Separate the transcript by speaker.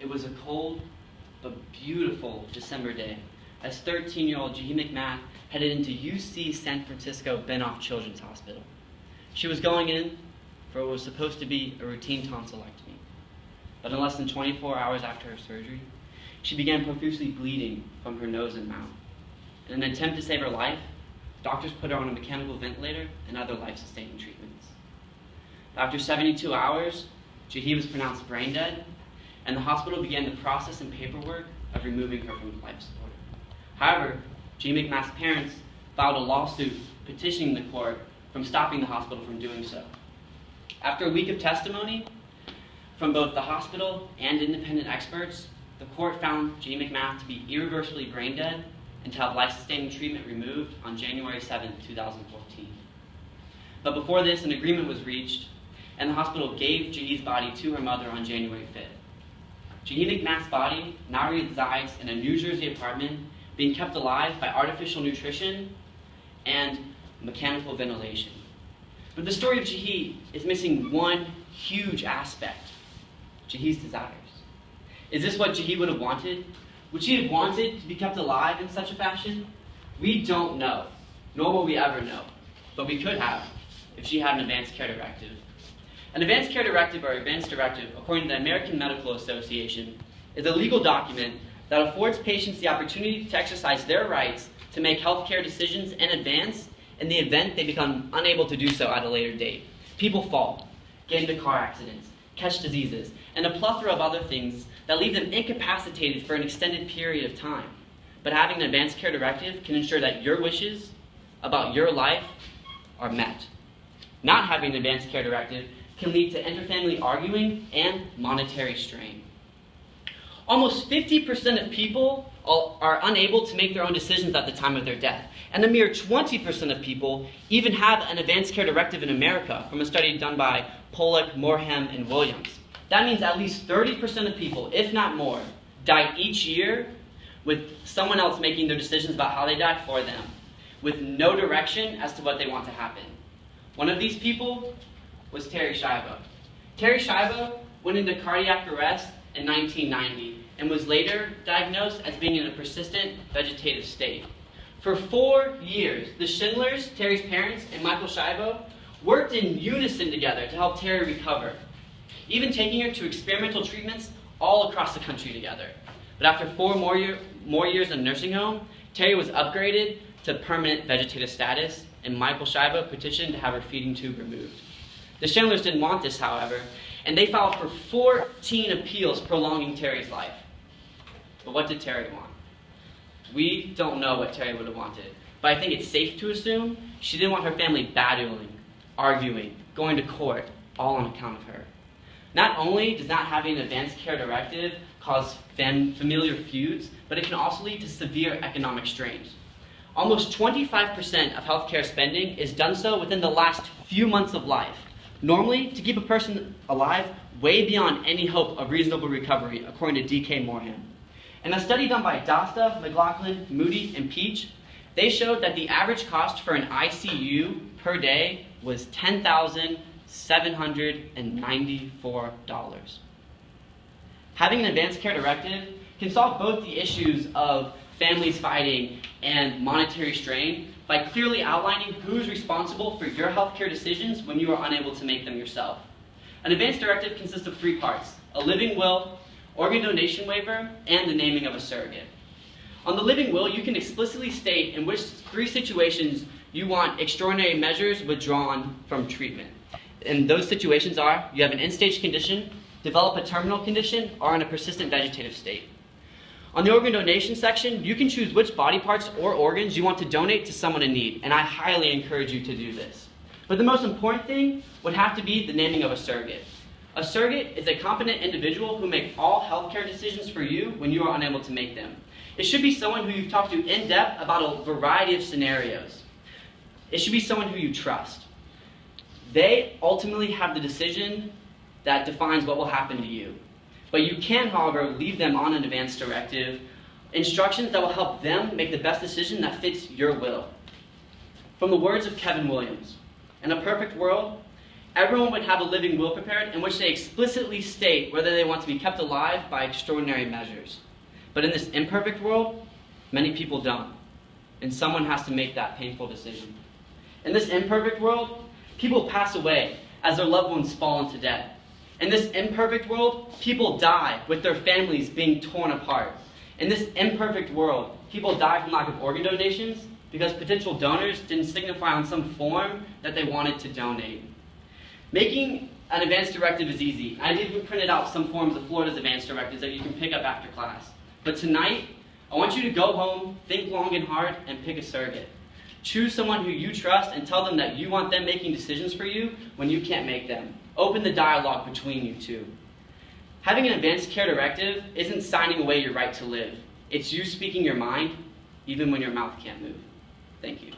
Speaker 1: It was a cold but beautiful December day as 13-year-old Jahee McMath headed into UC San Francisco Benoff Children's Hospital. She was going in for what was supposed to be a routine tonsillectomy. But in less than 24 hours after her surgery, she began profusely bleeding from her nose and mouth. In an attempt to save her life, doctors put her on a mechanical ventilator and other life-sustaining treatments. After 72 hours, Jahee was pronounced brain dead, and the hospital began the process and paperwork of removing her from life support. However, Jahee McMath's parents filed a lawsuit petitioning the court from stopping the hospital from doing so. After a week of testimony from both the hospital and independent experts, the court found Jahee McMath to be irreversibly brain dead and to have life-sustaining treatment removed on January 7, 2014. But before this, an agreement was reached, and the hospital gave Jahee's body to her mother on January 5th. Jahee McMath's body now resides in a New Jersey apartment being kept alive by artificial nutrition and mechanical ventilation. But the story of Jahee is missing one huge aspect: Jahee's desires. Is this what Jahee would have wanted? Would she have wanted to be kept alive in such a fashion? We don't know, nor will we ever know, but we could have if she had an advanced care directive. An advanced care directive, or advance directive, according to the American Medical Association, is a legal document that affords patients the opportunity to exercise their rights to make healthcare decisions in advance in the event they become unable to do so at a later date. People fall, get into car accidents, catch diseases, and a plethora of other things that leave them incapacitated for an extended period of time. But having an advanced care directive can ensure that your wishes about your life are met. Not having an advanced care directive can lead to interfamily arguing and monetary strain. Almost 50% of people are unable to make their own decisions at the time of their death, and a mere 20% of people even have an advanced care directive in America, from a study done by Pollack, Morham, and Williams. That means at least 30% of people, if not more, die each year with someone else making their decisions about how they die for them, with no direction as to what they want to happen. One of these people was Terri Schiavo. Terri Schiavo went into cardiac arrest in 1990 and was later diagnosed as being in a persistent vegetative state. For 4 years, the Schindlers, Terri's parents, and Michael Schiavo worked in unison together to help Terri recover, even taking her to experimental treatments all across the country together. But after 4 more years in a nursing home, Terri was upgraded to permanent vegetative status, and Michael Schiavo petitioned to have her feeding tube removed. The Schindlers didn't want this, however, and they filed for 14 appeals prolonging Terri's life. But what did Terri want? We don't know what Terri would have wanted, but I think it's safe to assume she didn't want her family battling, arguing, going to court, all on account of her. Not only does not having an advanced care directive cause familiar feuds, but it can also lead to severe economic strains. Almost 25% of healthcare spending is done so within the last few months of life. Normally, to keep a person alive way beyond any hope of reasonable recovery, according to D.K. Morham. In a study done by Dasta, McLaughlin, Moody, and Peach, they showed that the average cost for an ICU per day was $10,794. Having an advanced care directive can solve both the issues of families fighting and monetary strain by clearly outlining who is responsible for your healthcare decisions when you are unable to make them yourself. An advanced directive consists of 3 parts: a living will, organ donation waiver, and the naming of a surrogate. On the living will, you can explicitly state in which 3 situations you want extraordinary measures withdrawn from treatment. And those situations are: you have an end-stage condition, develop a terminal condition, or are in a persistent vegetative state. On the organ donation section, you can choose which body parts or organs you want to donate to someone in need, and I highly encourage you to do this. But the most important thing would have to be the naming of a surrogate. A surrogate is a competent individual who makes all healthcare decisions for you when you are unable to make them. It should be someone who you've talked to in depth about a variety of scenarios. It should be someone who you trust. They ultimately have the decision that defines what will happen to you. But you can, however, leave them on an advanced directive, instructions that will help them make the best decision that fits your will. From the words of Kevin Williams, in a perfect world, everyone would have a living will prepared in which they explicitly state whether they want to be kept alive by extraordinary measures. But in this imperfect world, many people don't, and someone has to make that painful decision. In this imperfect world, people pass away as their loved ones fall into debt. In this imperfect world, people die with their families being torn apart. In this imperfect world, people die from lack of organ donations because potential donors didn't signify on some form that they wanted to donate. Making an advance directive is easy. I even printed out some forms of Florida's advance directives that you can pick up after class. But tonight, I want you to go home, think long and hard, and pick a surrogate. Choose someone who you trust and tell them that you want them making decisions for you when you can't make them. Open the dialogue between you two. Having an advanced care directive isn't signing away your right to live. It's you speaking your mind, even when your mouth can't move. Thank you.